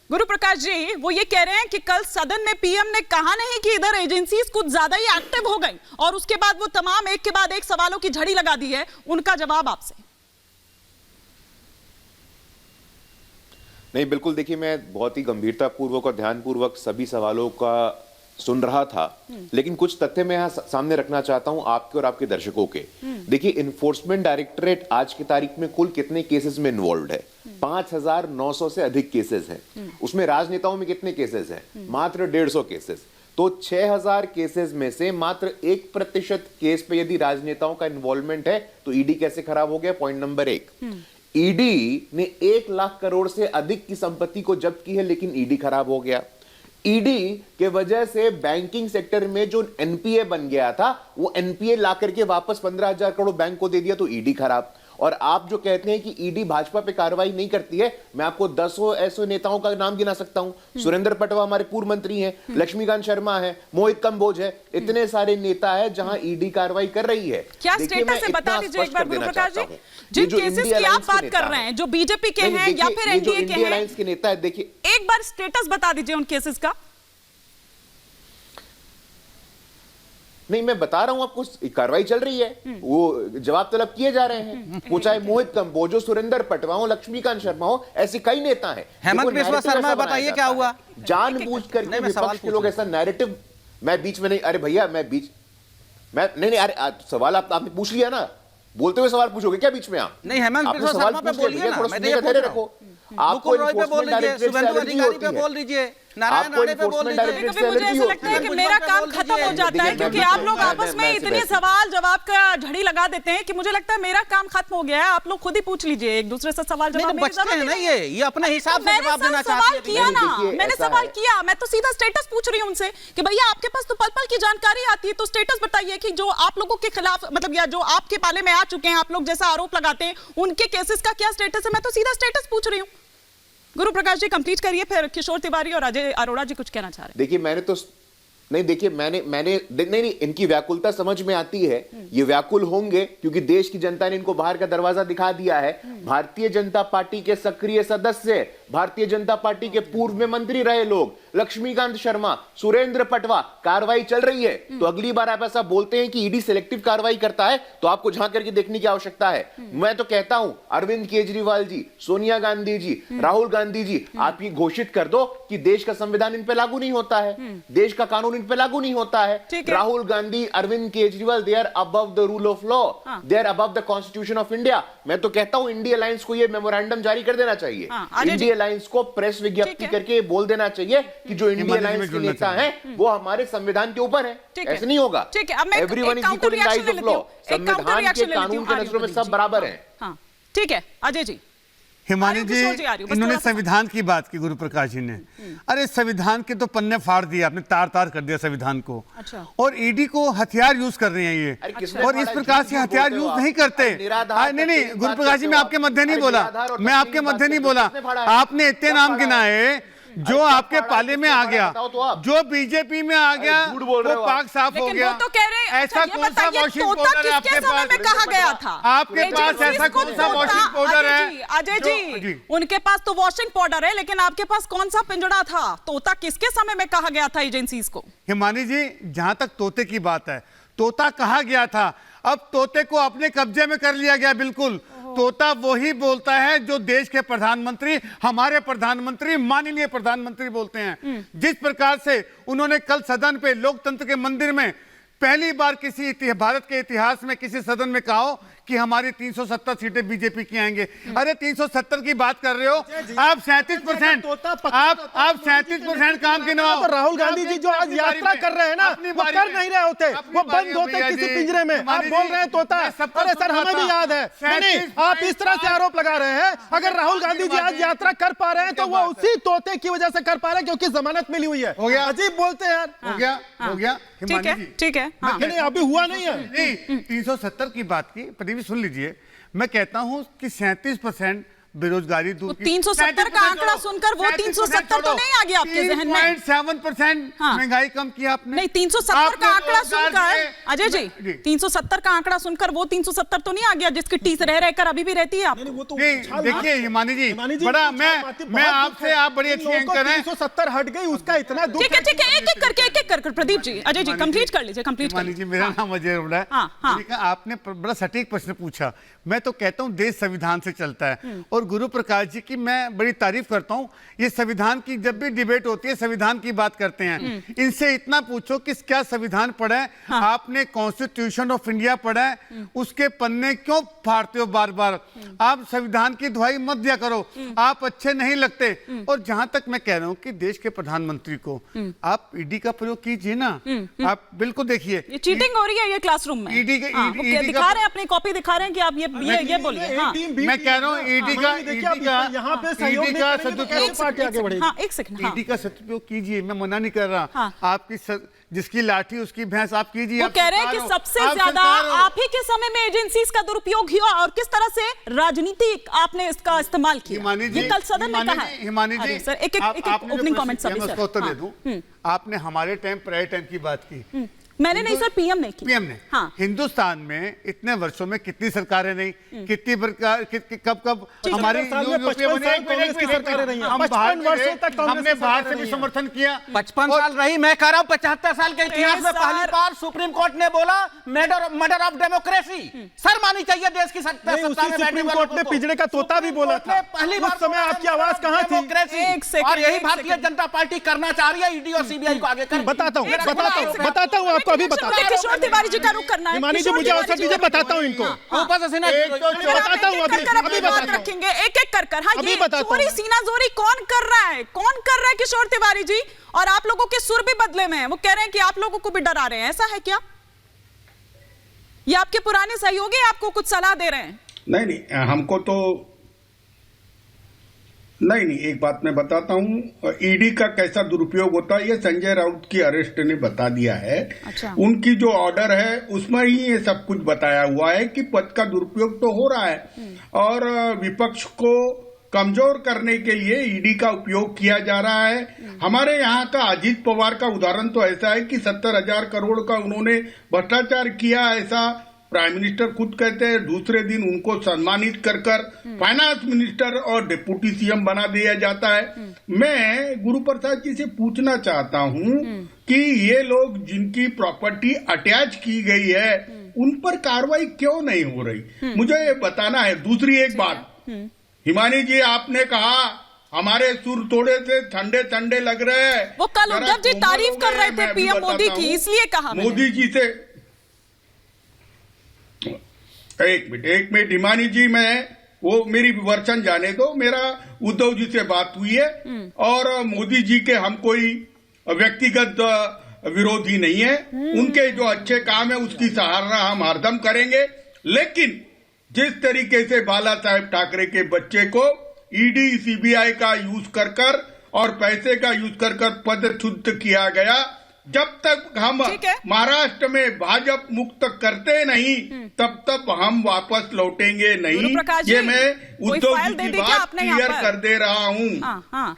गुरु प्रकाश जी वो ये कह रहे हैं कि कल सदन में पीएम ने कहा नहीं कि इधर एजेंसीज कुछ ज्यादा ही एक्टिव हो गई और उसके बाद वो तमाम एक के बाद एक सवालों की झड़ी लगा दी है। उनका जवाब आपसे। नहीं, बिल्कुल देखिए, मैं बहुत ही गंभीरता पूर्वक और ध्यान पूर्वक सभी सवालों का सुन रहा था, लेकिन कुछ तथ्य मैं यहाँ सामने रखना चाहता हूं आपके और आपके दर्शकों के। देखिए, इन्फोर्समेंट डायरेक्टरेट आज की तारीख में कुल कितने केसेस में इन्वॉल्व है? 5,900 से अधिक केसेस हैं। उसमें राजनेताओं में कितने केसेस हैं? मात्र 150 केसेस। तो 6,000 केसेस में से मात्र 1% केस पे यदि राजनेताओं का इन्वॉल्वमेंट है तो ईडी कैसे खराब हो गया? Point number 1। ईडी ने 1 लाख करोड़ से अधिक की संपत्ति को जब्त की है, लेकिन ईडी खराब हो गया। ईडी के वजह से बैंकिंग सेक्टर में जो एनपीए बन गया था, वो एनपीए ला करके वापस 15,000 करोड़ बैंक को दे दिया, तो ईडी खराब। और आप जो कहते हैं कि ईडी भाजपा पे कार्रवाई नहीं करती है, मैं आपको 10 ऐसे नेताओं का नाम गिना सकता हूं। सुरेंद्र पटवा हमारे पूर्व मंत्री हैं, लक्ष्मीकांत शर्मा है, मोहित कंबोज है, इतने सारे नेता है जहां ईडी कार्रवाई कर रही है। क्या स्टेटस है बता दीजिए एक बार गुरु प्रकाश जी, जिन केसेस की आप बात कर रहे हैं, जो बीजेपी के हैं या फिर एनडीए के हैं, अलायंस के नेता है, देखिए एक बार स्टेटस बता दीजिए उन केसेस का। नहीं, मैं बता रहा हूं आपको, कार्रवाई चल रही है, वो जवाब तलब किए जा रहे हैं। वो चाहे मोहित कंबोज हो, सुरेंद्र पटवा हो, लक्ष्मीकांत शर्मा हो, ऐसे कई नेता हैं। हेमंत बिस्वा शर्मा, बताइए क्या हुआ? जानबूझ करके विपक्ष के लोग ऐसा नैरेटिव, मैं बीच में नहीं, अरे भैया मैं नहीं, अरे सवाल आपने पूछ लिया ना, बोलते हुए सवाल पूछोगे क्या बीच में? आप नहीं, हेमंत बिस्वा शर्मा पे बोलिए ना, मैं धैर्य रखो। आपको रॉय पे बोल लीजिए, शुभेंदु अधिकारी पे बोल लीजिए, नारायण राणे पे बोल लीजिए। कभी मुझे ऐसा लगता है कि मेरा काम खत्म हो जाता है, क्योंकि आप लोग आपस में इतने सवाल जवाब का झड़ी लगा देते हैं कि मुझे लगता है मेरा काम खत्म हो गया है। आप लोग खुद ही पूछ लीजिए एक दूसरे से सवाल जवाब। बचते हैं ना ये अपने हिसाब से जवाब देना चाहते हैं। किया ना, मैंने सवाल किया, मैं तो सीधा स्टेटस पूछ रही हूं उनसे कि भैया आपके पास तो पल पल की जानकारी आती है, तो स्टेटस बताइए कि जो आप लोगों के खिलाफ, मतलब या जो आपके पाले में आ चुके हैं, आप लोग जैसा आरोप लगाते हैं, उनके केसेस का क्या स्टेटस है? मैं तो सीधा स्टेटस पूछ रही हूँ। गुरु प्रकाश जी कंप्लीट करिए, फिर किशोर तिवारी और अजय अरोड़ा जी कुछ कहना चाह रहे हैं। देखिए, मैंने तो नहीं, देखिए नहीं, इनकी व्याकुलता समझ में आती है। ये व्याकुल होंगे क्योंकि देश की जनता ने इनको बाहर का दरवाजा दिखा दिया है। भारतीय जनता पार्टी के सक्रिय सदस्य, भारतीय जनता पार्टी के पूर्व में मंत्री रहे लोग, लक्ष्मीकांत शर्मा, सुरेंद्र पटवा, कार्रवाई चल रही है। तो अगली बार आप ऐसा बोलते हैं कि ईडी सिलेक्टिव कार्रवाई करता है, तो आपको झांक करके देखने की आवश्यकता है। मैं तो कहता हूं, अरविंद केजरीवाल जी, सोनिया गांधी जी, राहुल गांधी जी, आप ये घोषित कर दो कि देश का संविधान इन पे लागू नहीं होता है, देश का कानून इन पे लागू नहीं होता है। Rahul Gandhi, Arvind Kejriwal, they are above the rule of law, they are above the constitution of India. मैं तो कहता हूं इंडिया अलायंस को ये मेमोरेंडम जारी कर देना चाहिए। इंडिया अलायंस को प्रेस विज्ञप्ति करके बोल देना चाहिए कि जो इंडिया अलायंस के नेता हैं वो हमारे संविधान के ऊपर है। ऐसे नहीं होगा। Everyone is equal in the eyes of law. संविधान के कानून के नजरों में सब बराबर हैं। ठीक है अजय जी। हिमानी जी, इन्होंने संविधान की बात की, गुरु प्रकाश जी ने। अरे संविधान के तो पन्ने फाड़ दिए आपने, तार तार कर दिया संविधान को। अच्छा। और ईडी को हथियार यूज कर रहे हैं ये, और इस प्रकार से हथियार यूज नहीं करते। नहीं, गुरु प्रकाश जी, मैं आपके मध्य नहीं बोला, मैं आपके मध्य नहीं बोला। आपने इतने नाम गिनाए जो आपके पाले में आ गया, जो बीजेपी में आ गया, वो पाक साफ हो गया। तो कह रहे ऐसा कौन सा वॉशिंग पाउडर है आपके पास? कहा गया था आपके पास ऐसा कौन सा वॉशिंग पाउडर है? अजय जी, उनके पास तो वॉशिंग पाउडर है, लेकिन आपके पास कौन सा पिंजड़ा था? तोता किसके समय में कहा गया था एजेंसीज को? हिमानी जी, जहां तक तोते की बात है, तोता कहा गया था, अब तोते को अपने कब्जे में कर लिया गया। बिल्कुल, तोता वही बोलता है जो देश के प्रधानमंत्री, हमारे प्रधानमंत्री, माननीय प्रधानमंत्री बोलते हैं। जिस प्रकार से उन्होंने कल सदन पे लोकतंत्र के मंदिर में पहली बार किसी भारत के इतिहास में किसी सदन में कहा कि हमारी 370 सीटें बीजेपी की आएंगे। अरे 370 की बात कर रहे हो आप, 37%, आप 37% काम के नाम। राहुल गांधी जी जो आज यात्रा कर रहे हैं ना, वो कर नहीं रहे होते, वो बंद होते किसी पिंजरे में। आप बोल रहे हैं तोता। अरे सर, हमें भी याद है। नहीं, आप इस तरह से आरोप लगा रहे हैं। अगर राहुल गांधी जी आज यात्रा कर पा रहे हैं तो वो उसी तोते की वजह से कर पा रहे हैं क्योंकि जमानत मिली हुई है। हो गया, अजीब बोलते हैं यार। हो गया। ठीक है। नहीं, अभी हुआ नहीं है। नहीं, 370 की बात की, सुन लीजिए। मैं कहता हूं कि 37% बेरोजगारी दूर की। 370 का आंकड़ा सुनकर वो 370 तो नहीं आ गया आपके जहन में? 3.7% महंगाई कम किया आपने। नहीं, 370 का आंकड़ा सुनकर अजय जी 370 का आंकड़ा सुनकर वो 370 तो नहीं आ गया जिसकी टीस रह रहकर अभी भी रहती है आप? नहीं, देखिए हिमानी जी, बड़ा मैं आपसे, आप बड़ी अच्छी एंकर हैं। 370 हट गई, उसका इतना दुख। ठीक है, एक एक करके प्रदीप जी, अजय जी कंप्लीट कर लीजिए, कंप्लीट कर लीजिए। मेरा नाम अजय रोड़ा है। आपने बड़ा सटीक प्रश्न पूछा। मैं तो कहता हूं देश संविधान से चलता है, और गुरु प्रकाश जी की मैं बड़ी तारीफ करता हूं। ये संविधान की जब भी डिबेट होती है संविधान की बात करते हैं। इनसे इतना पूछो कि क्या संविधान पढ़ा है? आपने कॉन्स्टिट्यूशन ऑफ इंडिया पढ़ा है? उसके पन्ने क्यों फाड़ते हो बार बार? आप संविधान की दुहाई मत दिया करो, आप अच्छे नहीं लगते। और जहां तक मैं कह रहा हूं कि देश के प्रधानमंत्री को आप ईडी का प्रयोग कीजिए ना। आप बिल्कुल देखिए, ये चीटिंग हो रही है ये क्लासरूम में। ईडी दिखा रहे हैं, अपनी कॉपी दिखा रहे हैं कि आप ये बोलिए। मैं कह रहा हूँ ईडी का यहाँ पे सदुपयोग, पार्टी आगे बढ़ेगी। हाँ, एक सेकंड। ईडी का सदुपयोग कीजिए, मैं मना नहीं कर रहा। आपकी जिसकी लाठी उसकी भैंस, आप कीजिए। वो कह रहे हैं कि सबसे ज्यादा आप ही के समय में एजेंसीज का दुरुपयोग हुआ, और किस तरह से राजनीतिक आपने इसका इस्तेमाल किया। ये कल सदन में कहा है। हिमानी जी, सर एक ओपनिंग कमेंट सभी सर। उत्तर दे दूं। आपने हमारे टाइम प्रायर टाइम की बात की। मैंने नहीं सर, पीएम ने की। पीएम ने। हाँ। हिंदुस्तान में इतने वर्षों में कितनी सरकारें नहीं, कितनी कब हमने बाहर से भी समर्थन किया। 55 साल रही। मैं कह रहा हूं 75 साल के इतिहास में पहली बार सुप्रीम कोर्ट ने बोला मर्डर ऑफ डेमोक्रेसी। सर मानी चाहिए देश की सत्ता में। सुप्रीम कोर्ट ने पिंजड़े का तोता भी बोला था। पहली बार समय आपकी आवाज कहां थी? और यही भारतीय जनता पार्टी करना चाह रही है, ईडी और सीबीआई को आगे कर। बताता हूं आपको, अभी बताता हूं। किशोर तिवारी जी का रुख करना है। हिमानी जी मुझे अवसर दीजिए, बताता हूं इनको। ऊपर से सीना बताता हूं, अभी बात रखेंगे एक एक कर। हाँ, अभी ये बताता हूं। चोरी सीना जोरी कौन कर रहा है? किशोर तिवारी जी? और आप लोगों के सुर भी बदले में हैं। वो कह रहे हैं कि आप लोगों को भी डरा रहे हैं, ऐसा है क्या? ये आपके पुराने सहयोगी आपको कुछ सलाह दे रहे हैं? नहीं, हमको तो नहीं, एक बात मैं बताता हूं। ईडी का कैसा दुरुपयोग होता है ये संजय राउत की अरेस्ट ने बता दिया है। अच्छा। उनकी जो ऑर्डर है उसमें ही ये सब कुछ बताया हुआ है कि पद का दुरुपयोग तो हो रहा है, और विपक्ष को कमजोर करने के लिए ईडी का उपयोग किया जा रहा है। हमारे यहाँ का अजीत पवार का उदाहरण तो ऐसा है कि 70,000 करोड़ का उन्होंने भ्रष्टाचार किया, ऐसा प्राइम मिनिस्टर खुद कहते हैं। दूसरे दिन उनको सम्मानित कर फाइनेंस मिनिस्टर और डिप्टी सीएम बना दिया जाता है। मैं गुरु प्रसाद जी से पूछना चाहता हूं कि ये लोग जिनकी प्रॉपर्टी अटैच की गई है उन पर कार्रवाई क्यों नहीं हो रही, मुझे ये बताना है। दूसरी एक बात, हिमानी जी आपने कहा हमारे सुर थोड़े से ठंडे ठंडे लग रहे हैं। वो कल उद्धव जी तारीफ कर रहे थे पीएम मोदी की, इसलिए कहा मोदी जी से। एक मिनट हिमानी जी, वो मेरी विवर्चन जाने दो। मेरा उद्धव जी से बात हुई है, और मोदी जी के हम कोई व्यक्तिगत विरोधी नहीं है। उनके जो अच्छे काम है उसकी सराहना हम हरदम करेंगे। लेकिन जिस तरीके से बाला साहेब ठाकरे के बच्चे को ईडी सीबीआई का यूज कर और पैसे का यूज कर पदच्युत किया गया, जब तक हम महाराष्ट्र में भाजपा मुक्त करते नहीं तब तक हम वापस लौटेंगे नहीं। ये मैं उद्धव जी की बात क्लियर कर दे रहा हूँ।